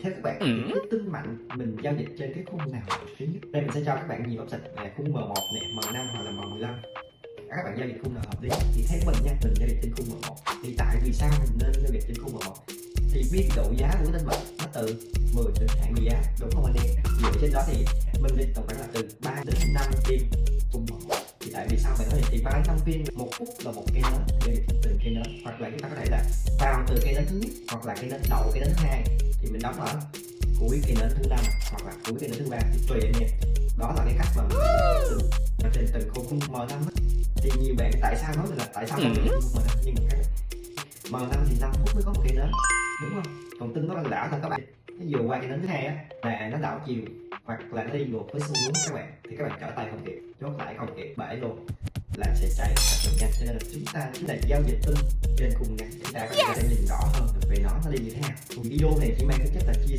theo các bạn thì cái tinh mạnh mình giao dịch trên cái khung nào thứ nhất? Đây mình sẽ cho các bạn nhiều option là khung M1 nè, M5 hoặc là M15. Các bạn giao dịch khung nào hợp lý thì theo mình nha, mình giao dịch trên khung M1. Thì tại vì sao mình nên giao dịch trên khung M1? Thì biết độ giá của cái tinh mệnh nó từ 10 đến 20 giá, đúng không anh em? Dựa trên đó thì mình đi tổng khoảng là từ 3 đến 5 phiên khung M1. Thì tại vì sao vậy? Nói thì 3 đến 5 phiên, 1 phút là một cây nến, giao dịch từng cây nến, hoặc là chúng ta có thể là vào từ cây nến thứ nhất hoặc là cây nến đầu cây nến thứ hai thì mình đóng ở cuối cây nến thứ 5 hoặc là cuối cây nến thứ 3 thì tùy anh em. Đó là cái cách mà mình trên từng khung M5 thì nhiều bạn tại sao nói là tại sao không được M5, nhưng mà M5 thì 5 phút mới có một cây nến, đúng không? Còn tinh nó đang đảo thôi các bạn, nó vừa qua cây nến thứ hai á là nó đảo chiều hoặc là nó đi ngược với xu hướng các bạn, thì các bạn trở tay không kịp, chốt lại không kịp, bể luôn, là sẽ cháy rất là nhanh. Cho nên là chúng ta chính là giao dịch tinh trên khung ngắn, chúng ta có thể nhìn rõ hơn được về nó đi như thế nào. Video này chỉ mang tính chất là chia